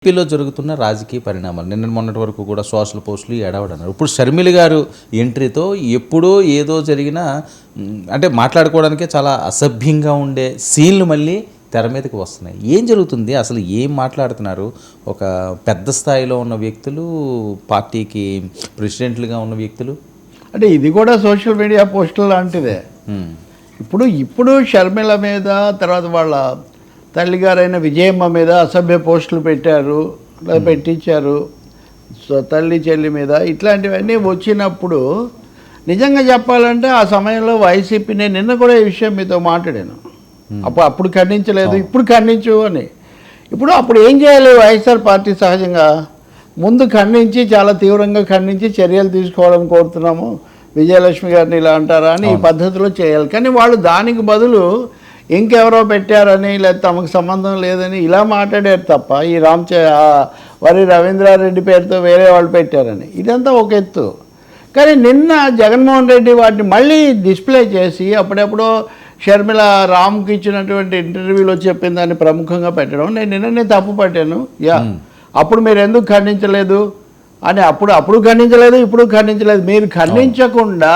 ఏపీలో జరుగుతున్న రాజకీయ పరిణామాలు నిన్న మొన్నటి వరకు కూడా సోషల్ పోస్టులు ఎడవడన్నారు. ఇప్పుడు షర్మిల గారు ఎంట్రీతో ఎప్పుడో ఏదో జరిగిన అంటే మాట్లాడుకోవడానికే చాలా అసభ్యంగా ఉండే సీన్లు మళ్ళీ తెర మీదకి వస్తున్నాయి. ఏం జరుగుతుంది, అసలు ఏం మాట్లాడుతున్నారు? ఒక పెద్ద స్థాయిలో ఉన్న వ్యక్తులు, పార్టీకి ప్రెసిడెంట్లుగా ఉన్న వ్యక్తులు, అంటే ఇది కూడా సోషల్ మీడియా పోస్టులు లాంటిదే. ఇప్పుడు షర్మిల మీద, తర్వాత వాళ్ళ తల్లిగారైన విజయమ్మ మీద అసభ్య పోస్టులు పెట్టారు, పెట్టించారు, తల్లి చెల్లి మీద. ఇట్లాంటివన్నీ వచ్చినప్పుడు నిజంగా చెప్పాలంటే ఆ సమయంలో వైసీపీ, నేను నిన్న కూడా ఈ విషయం మీతో మాట్లాడాను. అప్పుడు ఖండించలేదు, ఇప్పుడు ఖండించు అని. అప్పుడు ఏం చేయాలి వైఎస్ఆర్ పార్టీ? సహజంగా ముందు ఖండించి, చాలా తీవ్రంగా ఖండించి చర్యలు తీసుకోవాలని కోరుతున్నాము. విజయలక్ష్మి గారిని ఇలా అంటారా అని ఈ పద్ధతిలో చేయాలి. కానీ వాళ్ళు దానికి బదులు ఇంకెవరో పెట్టారని, లేదా తమకు సంబంధం లేదని ఇలా మాట్లాడారు తప్ప, ఈ వరి రవీంద్రారెడ్డి పేరుతో వేరే వాళ్ళు పెట్టారని, ఇదంతా ఒక ఎత్తు. కానీ నిన్న జగన్మోహన్ రెడ్డి వాటిని మళ్ళీ డిస్ప్లే చేసి అప్పుడెప్పుడో షర్మిల రామ్కి ఇచ్చినటువంటి ఇంటర్వ్యూలో చెప్పిన దాన్ని ప్రముఖంగా పెట్టడం నేను తప్పు పట్టాను. అప్పుడు మీరు ఎందుకు ఖండించలేదు అని, అప్పుడు ఖండించలేదు, ఇప్పుడు ఖండించలేదు. మీరు ఖండించకుండా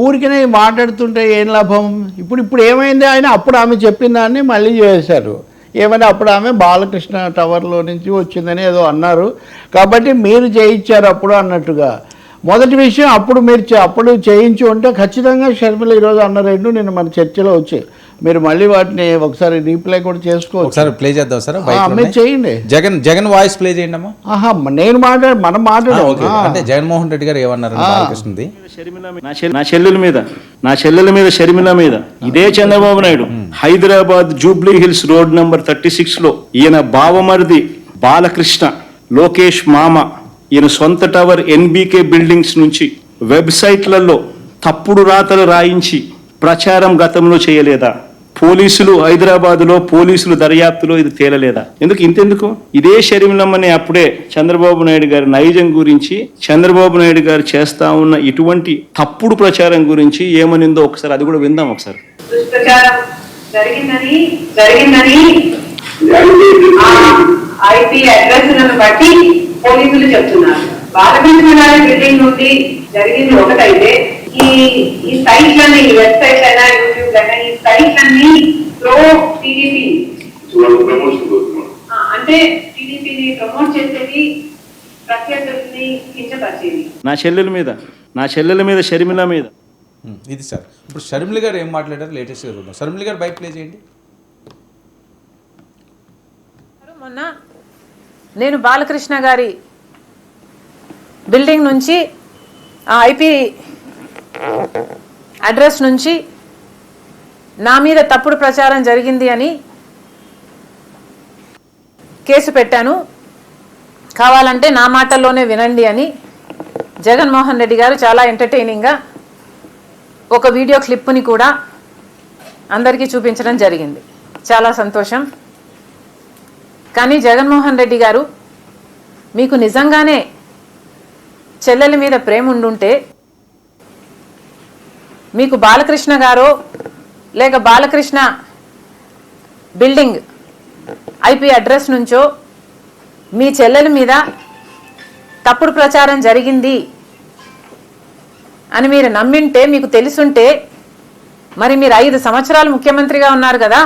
ఊరికనే మాట్లాడుతుంటే ఏం లాభం? ఇప్పుడు ఏమైంది? అప్పుడు ఆమె చెప్పిన దాన్ని మళ్ళీ చేశారు. ఏమని, అప్పుడు ఆమె బాలకృష్ణ టవర్లో నుంచి వచ్చిందని ఏదో అన్నారు, కాబట్టి మీరు చేయించారు అప్పుడు అన్నట్టుగా. మొదటి విషయం, అప్పుడు చేయించి ఉంటే ఖచ్చితంగా షర్మిల ఈరోజు అన్న రెండు నిన్న మన చర్చలో వచ్చాయి. మీరు మళ్ళీ వాటిని ఒకసారి రీప్లే కూడా చేసుకోవచ్చు. ఒకసారి ప్లే చేద్దాం సార్, మీరు చేయండి. జగన్ వాయిస్ ప్లే చేయండి అమ్మా. నేను మనం మాట్లాడాం అంటే జగన్మోహన్ రెడ్డి గారు ఏమన్నారు బాలకృష్ణది? నా చెల్లెల మీద షర్మిల మీద ఇదే Chandrababu Naidu Hyderabad Jubilee hills road number 36 లో ఈయన బావమరిది బాలకృష్ణ, లోకేష్ మామ, ఈయన సొంత టవర్ ఎన్బీకే బిల్డింగ్స్ నుంచి వెబ్సైట్లలో తప్పుడు రాతలు రాయించి ప్రచారం గతంలో చేయలేదా? పోలీసులు హైదరాబాదులో పోలీసులు దర్యాప్తులో ఇది తేలలేదా? ఇంతెందుకు ఇదే షర్మిలమ్మని అప్పుడే చంద్రబాబు నాయుడు గారి నైజం గురించి, చంద్రబాబు నాయుడు గారు చేస్తా ఉన్న ఇటువంటి తప్పుడు ప్రచారం గురించి ఏమనిందో ఒకసారి అది కూడా విందాం. ఒకసారి ఐపీ అడ్రస్ బట్టి పోలీసులు చెప్తున్నారు. బాలకృష్ణ గారి బిల్డింగ్ నుండి జరిగింది ఒకటైతే, ఈ సైట్లన్నీ, ఈ వెబ్సైట్ అయినా యూట్యూబ్ అయినా, ఈ సైట్లన్నీ ప్రో టీడీపీ అంటే టీడీపీని ప్రమోట్ చేసేది, ప్రత్యర్థుల్ని కించపరిచేది. నా చెల్లెల మీద షర్మిల మీద ఇది సార్. ఇప్పుడు షర్మిల గారు ఏం మాట్లాడారు లేటెస్ట్గా చూద్దాం. షర్మిల గారు బైక్ ప్లే చేయండి. మొన్న నేను బాలకృష్ణ గారి బిల్డింగ్ నుంచి ఆ ఐపీ అడ్రస్ నుంచి నా మీద తప్పుడు ప్రచారం జరిగింది అని కేసు పెట్టాను, కావాలంటే నా మాటల్లోనే వినండి అని జగన్మోహన్ రెడ్డి గారు చాలా ఎంటర్టైనింగ్గా ఒక వీడియో క్లిప్ని కూడా అందరికీ చూపించడం జరిగింది. చాలా సంతోషం. కానీ జగన్మోహన్ రెడ్డి గారు, మీకు నిజంగానే చెల్లెల మీద ప్రేమ ఉండుంటే మీకు బాలకృష్ణ గారో లేక బాలకృష్ణ బిల్డింగ్ ఐపీ అడ్రస్ నుంచో మీ చెల్లెల మీద తప్పుడు ప్రచారం జరిగింది అని మీరు నమ్మింటే, మీకు తెలుసుంటే, మరి మీరు 5 సంవత్సరాలు ముఖ్యమంత్రిగా ఉన్నారు కదా.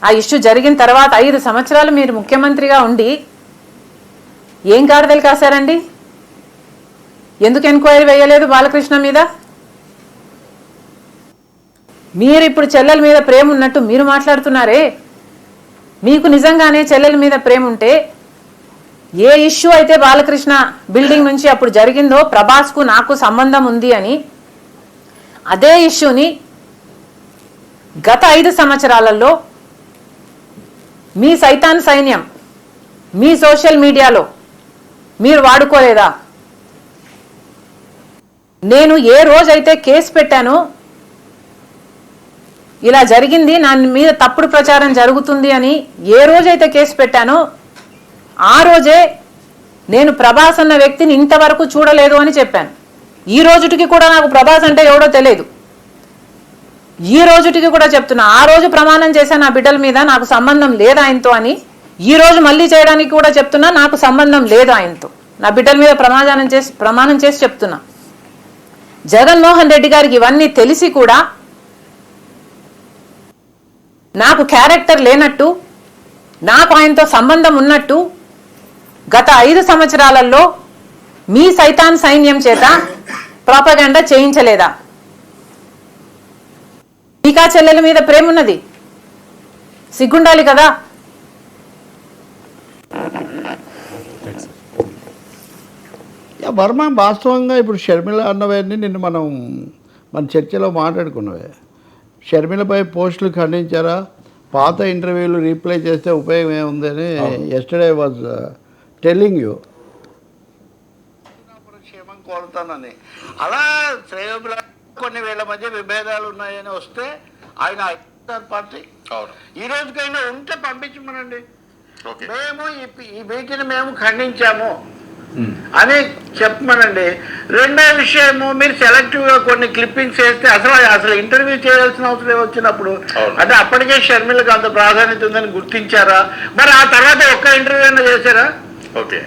ఆ ఇష్యూ జరిగిన తర్వాత 5 సంవత్సరాలు మీరు ముఖ్యమంత్రిగా ఉండి ఏం గాడిదలు కాశారండి? ఎందుకు ఎంక్వైరీ వేయలేదు బాలకృష్ణ మీద? మీరు ఇప్పుడు చెల్లెల మీద ప్రేమ ఉన్నట్టు మీరు మాట్లాడుతున్నారే. మీకు నిజంగానే చెల్లెల మీద ప్రేమ ఉంటే, ఏ ఇష్యూ అయితే బాలకృష్ణ బిల్డింగ్ నుంచి అప్పుడు జరిగిందో, ప్రభాస్కు నాకు సంబంధం ఉంది అని, అదే ఇష్యూని గత 5 సంవత్సరాలలో మీ సైతాన్ సైన్యం, మీ సోషల్ మీడియాలో మీరు వాడుకోలేదా? నేను ఏ రోజైతే కేసు పెట్టానో, ఇలా జరిగింది, నా మీద తప్పుడు ప్రచారం జరుగుతుంది అని ఏ రోజైతే కేసు పెట్టానో, ఆ రోజే నేను ప్రభాస్ అన్న వ్యక్తిని ఇంతవరకు చూడలేదు అని చెప్పాను. ఈ రోజుటికి కూడా నాకు ప్రభాస్ అంటే ఎవడో తెలియదు. ఈ రోజుటికి కూడా చెప్తున్నా, ఆ రోజు ప్రమాణం చేశాను నా బిడ్డల మీద నాకు సంబంధం లేదా ఆయనతో అని. ఈ రోజు మళ్ళీ చేయడానికి కూడా చెప్తున్నా, నాకు సంబంధం లేదు ఆయనతో. నా బిడ్డల మీద ప్రమాణం చేసి చెప్తున్నా. జగన్మోహన్ రెడ్డి గారికి ఇవన్నీ తెలిసి కూడా నాకు క్యారెక్టర్ లేనట్టు, నాకు ఆయనతో సంబంధం ఉన్నట్టు గత 5 సంవత్సరాలలో మీ సైతాన్ సైన్యం చేత ప్రాపగండా చేయించలేదా? మీకా చెల్లెల మీద ప్రేమ ఉన్నది, సిగ్గుండాలి కదా. వర్మ వాస్తవంగా ఇప్పుడు షర్మిల అన్నవన్నీ నిన్ను మన చర్చలో మాట్లాడుకున్నవే. షర్మిలపై పోస్టులు ఖండించారా? పాత ఇంటర్వ్యూలు రీప్లై చేస్తే ఉపయోగం ఏముందని ఎస్టర్డే వాజ్ టెల్లింగ్ యూ. క్షేమం కోరుతానని అలా శ్రేయోభిల కొన్ని వేల మధ్య విభేదాలు ఉన్నాయని వస్తే ఆయన పార్టీ ఈ రోజుకైనా ఉంటే పంపించమనండి. మేము ఈ వీటిని మేము ఖండించాము అని చెప్పమనండి. రెండో విషయము, మీరు సెలెక్టివ్గా కొన్ని క్లిప్పింగ్స్ వేస్తే అసలు ఇంటర్వ్యూ చేయాల్సిన అవసరం వచ్చినప్పుడు అంటే అప్పటికే షర్మిలకు అంత ప్రాధాన్యత ఉందని గుర్తించారా? మరి ఆ తర్వాత ఒక్క ఇంటర్వ్యూ అయినా చేశారా? ఓకే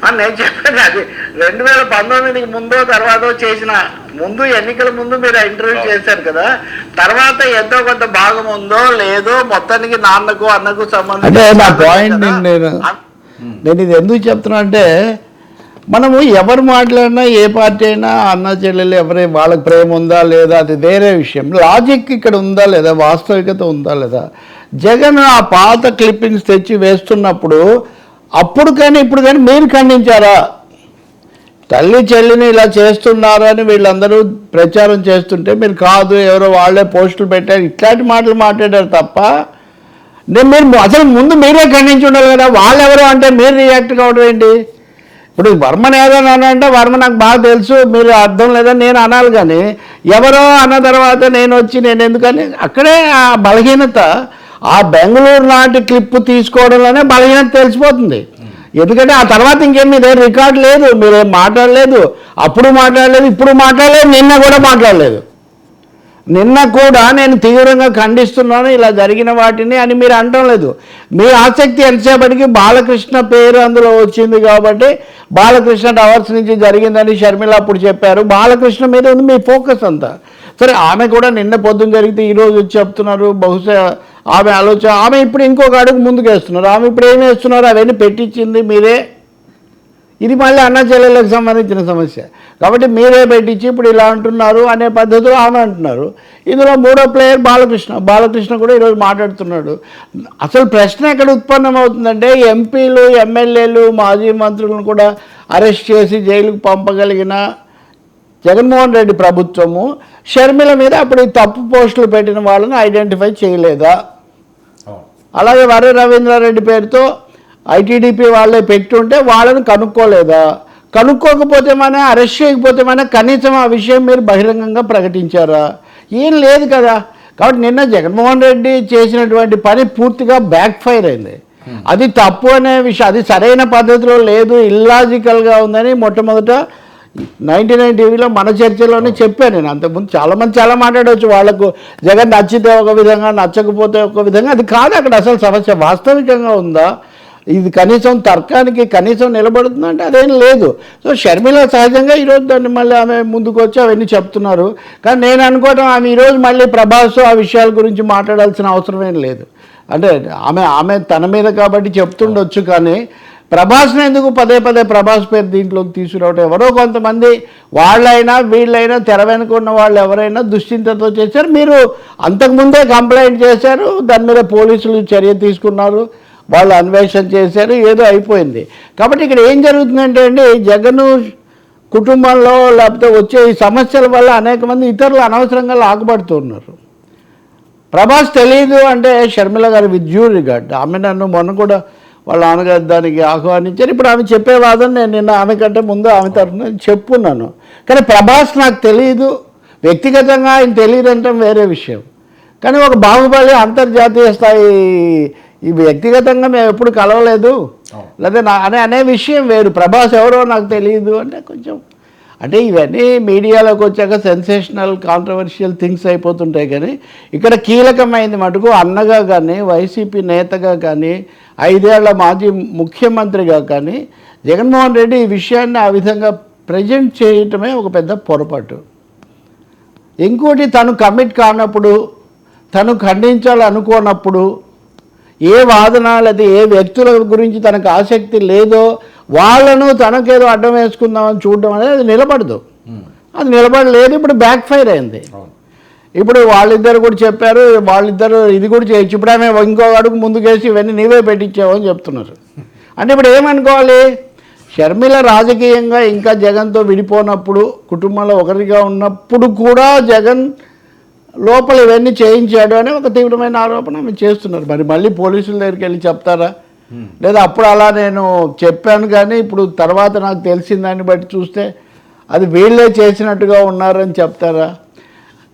అని నేను చెప్పాను. అది 2019కి ముందో తర్వాతో చేసిన, ముందు ఎన్నికల ముందు మీరు ఆ ఇంటర్వ్యూ చేశారు కదా, తర్వాత ఎంతో కొంత భాగం ఉందో లేదో మొత్తానికి నాన్నకు అన్నకు సంబంధం. అంటే నా పాయింట్ నేను ఇది ఎందుకు చెప్తున్నా అంటే, మనము ఎవరు మాట్లాడినా ఏ పార్టీ అయినా అన్న చెల్లెలు వాళ్ళకి ప్రేమ ఉందా లేదా అది వేరే విషయం. లాజిక్ ఇక్కడ ఉందా లేదా, వాస్తవికత ఉందా లేదా. జగన్ ఆ పాత క్లిప్పింగ్స్ తెచ్చి వేస్తున్నప్పుడు అప్పుడు కానీ ఇప్పుడు కానీ మీరు ఖండించారా? తల్లి చెల్లిని ఇలా చేస్తున్నారు అని వీళ్ళందరూ ప్రచారం చేస్తుంటే మీరు కాదు, ఎవరో వాళ్ళే పోస్టులు పెట్టారు, ఇట్లాంటి మాటలు మాట్లాడారు తప్ప మీరు అసలు ముందు మీరే ఖండించి ఉండాలి కదా. వాళ్ళెవరో అంటే మీరు రియాక్ట్ కావడం ఏంటి? ఇప్పుడు వర్మని ఏదైనా అంటే వర్మ నాకు బాగా తెలుసు, మీరు అర్థం లేదని నేను అనాలి. కానీ ఎవరో అన్న తర్వాత నేను ఎందుకని అక్కడే ఆ బలహీనత, ఆ బెంగళూరు నాటి క్లిప్ తీసుకోవడంలోనే బలహీనత తెలిసిపోతుంది. ఎందుకంటే ఆ తర్వాత ఇంకేం మీదేం రికార్డు లేదు, మీరేం మాట్లాడలేదు, అప్పుడు మాట్లాడలేదు, ఇప్పుడు మాట్లాడలేదు, నిన్న కూడా మాట్లాడలేదు. నిన్న కూడా నేను తీవ్రంగా ఖండిస్తున్నాను ఇలా జరిగిన వాటిని అని మీరు అనడం లేదు. మీ ఆసక్తి ఎంతసేపటికి బాలకృష్ణ పేరు అందులో వచ్చింది కాబట్టి బాలకృష్ణ టవర్స్ నుంచి జరిగిందని షర్మిల అప్పుడు చెప్పారు. బాలకృష్ణ మీద ఉంది మీ ఫోకస్ అంతా. సరే, ఆమె కూడా నిన్న పొద్దున్న జరిగితే ఈరోజు వచ్చి చెప్తున్నారు. బహుశా ఆమె ఆలోచన, ఆమె ఇప్పుడు ఇంకొక అడుగు ముందుకు వేస్తున్నారు. ఆమె ఇప్పుడు ఏం వేస్తున్నారు, అవన్నీ పెట్టించింది మీరే. ఇది మళ్ళీ అన్న చెల్లెళ్ళకి సంబంధించిన సమస్య కాబట్టి మీరే పెట్టించి ఇప్పుడు ఇలా అంటున్నారు అనే పద్ధతిలో ఆమె అంటున్నారు. ఇందులో మూడో ప్లేయర్ బాలకృష్ణ కూడా ఈరోజు మాట్లాడుతున్నాడు. అసలు ప్రశ్న ఎక్కడ ఉత్పన్నమవుతుందంటే, ఎంపీలు ఎమ్మెల్యేలు మాజీ మంత్రులను కూడా అరెస్ట్ చేసి జైలుకు పంపగలిగిన జగన్మోహన్ రెడ్డి ప్రభుత్వము షర్మిల మీద అప్పుడు తప్పు పోస్టులు పెట్టిన వాళ్ళని ఐడెంటిఫై చేయలేదా? అలాగే వర రవీంద్రారెడ్డి పేరుతో ఐటీడీపీ వాళ్ళే పెట్టుంటే వాళ్ళని కనుక్కోలేదా? కనుక్కోకపోతే మన అరెస్ట్ చేయకపోతే మన కనీసం ఆ విషయం మీరు బహిరంగంగా ప్రకటించారా? ఏం లేదు కదా. కాబట్టి నిన్న జగన్మోహన్ రెడ్డి చేసినటువంటి పని పూర్తిగా బ్యాక్ ఫైర్ అయింది. అది తప్పు అనే విషయం, అది సరైన పద్ధతిలో లేదు, ఇల్లాజికల్గా ఉందని మొట్టమొదట 99 టీవీలో మన చర్చలోనే చెప్పాను నేను. అంతకుముందు చాలామంది చాలా మాట్లాడవచ్చు, వాళ్లకు జగన్ నచ్చితే ఒక విధంగా నచ్చకపోతే ఒక విధంగా. అది కాదు అక్కడ అసలు సమస్య. వాస్తవికంగా ఉందా ఇది, కనీసం తర్కానికి కనీసం నిలబడుతుందంటే అదేం లేదు. సో షర్మిల సహజంగా ఈరోజు దాన్ని మళ్ళీ ఆమె ముందుకు వచ్చి అవన్నీ చెప్తున్నారు. కానీ నేను అనుకోవటం ఆమె ఈరోజు మళ్ళీ ప్రభాస్ ఆ విషయాల గురించి మాట్లాడాల్సిన అవసరం ఏం లేదు. అంటే ఆమె తన మీద కాబట్టి చెప్తుండొచ్చు, కానీ ప్రభాస్ని ఎందుకు పదే ప్రభాస్ పేరు దీంట్లోకి తీసుకురావటం? ఎవరో కొంతమంది వాళ్ళైనా వీళ్ళైనా తెర వెనుకున్న వాళ్ళు ఎవరైనా దుశ్చింతతో చేశారు. మీరు అంతకుముందే కంప్లైంట్ చేశారు, దాని మీద పోలీసులు చర్య తీసుకున్నారు, వాళ్ళు అన్వేషణ చేశారు, ఏదో అయిపోయింది. కాబట్టి ఇక్కడ ఏం జరుగుతుందంటే అండి, జగన్ కుటుంబంలో లేకపోతే వచ్చే ఈ సమస్యల వల్ల అనేక మంది ఇతరులు అనవసరంగా లాగబడుతున్నారు. ప్రభాస్ తెలియదు అంటే షర్మిల గారు విత్ డ్యూ రిగార్డ్, ఆమె నన్ను మొన్న కూడా వాళ్ళ నాన్నగారు దానికి ఆహ్వానించారు. ఇప్పుడు ఆమె చెప్పే వాదన నేను నిన్న ఆమె కంటే ముందు ఆమె తరఫున చెప్పున్నాను. కానీ ప్రభాస్ నాకు తెలియదు, వ్యక్తిగతంగా ఆయన తెలియదు అంటాం వేరే విషయం. కానీ ఒక బాహుబలి అంతర్జాతీయ స్థాయి, ఈ వ్యక్తిగతంగా మేము ఎప్పుడు కలవలేదు లేదా అనే విషయం వేరు. ప్రభాస్ ఎవరో నాకు తెలియదు అంటే కొంచెం అంటే ఇవన్నీ మీడియాలోకి వచ్చాక సెన్సేషనల్ కాంట్రవర్షియల్ థింగ్స్ అయిపోతుంటాయి. కానీ ఇక్కడ కీలకమైంది మటుకు అన్నగా కానీ, వైసీపీ నేతగా కానీ, 5 ఏళ్ల మాజీ ముఖ్యమంత్రిగా కానీ జగన్మోహన్ రెడ్డి ఈ విషయాన్ని ఆ విధంగా ప్రజెంట్ చేయటమే ఒక పెద్ద పొరపాటు. ఇంకోటి, తను కమిట్ కానప్పుడు, తను ఖండించాలనుకోనప్పుడు, ఏ వాదన లేదా ఏ వ్యక్తుల గురించి తనకు ఆసక్తి లేదో వాళ్ళను తనకేదో అడ్డం వేసుకుందామని చూడడం అనేది అది నిలబడదు. అది నిలబడలేదు. ఇప్పుడు బ్యాక్ ఫైర్ అయింది. ఇప్పుడు వాళ్ళిద్దరు కూడా చెప్పారు, వాళ్ళిద్దరు ఇది కూడా చేయొచ్చు. ఇప్పుడు ఆమె ఇంకో అడుగు ముందుకేసి ఇవన్నీ నీవే పెట్టించావు అని చెప్తున్నారు. అంటే ఇప్పుడు ఏమనుకోవాలి, షర్మిల రాజకీయంగా ఇంకా జగన్తో విడిపోనప్పుడు, కుటుంబంలో ఒకరిగా ఉన్నప్పుడు కూడా జగన్ లోపల ఇవన్నీ చేయించాడు అనే ఒక తీవ్రమైన ఆరోపణ ఆమె చేస్తున్నారు. మరి మళ్ళీ పోలీసుల దగ్గరికి వెళ్ళి చెప్తారా, లేదా అప్పుడు అలా నేను చెప్పాను కానీ ఇప్పుడు తర్వాత నాకు తెలిసిన దాన్ని బట్టి చూస్తే అది వీళ్ళే చేసినట్టుగా ఉన్నారని చెప్తారా?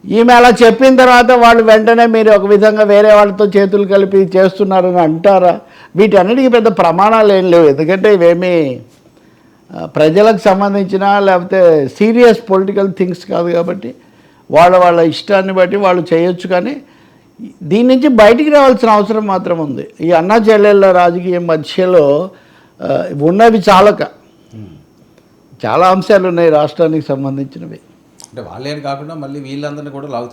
ఈమె అలా చెప్పిన తర్వాత వాళ్ళు వెంటనే మీరు ఒక విధంగా వేరే వాళ్ళతో చేతులు కలిపి చేస్తున్నారని అంటారా? వీటన్నిటికీ పెద్ద ప్రమాణాలు ఏం లేవు. ఎందుకంటే ఇవేమీ ప్రజలకు సంబంధించిన లేకపోతే సీరియస్ పొలిటికల్ థింగ్స్ కాదు. కాబట్టి వాళ్ళ ఇష్టాన్ని బట్టి వాళ్ళు చేయొచ్చు. కానీ దీని నుంచి బయటికి రావాల్సిన అవసరం మాత్రం ఉంది. ఈ అన్నా చెల్లెళ్ళ రాజకీయం మధ్యలో ఉన్నవి చాలా అంశాలు ఉన్నాయి రాష్ట్రానికి సంబంధించినవి. అంటే వాళ్ళేం కాకుండా మళ్ళీ వీళ్ళందరినీ కూడా లాగుతున్నారు.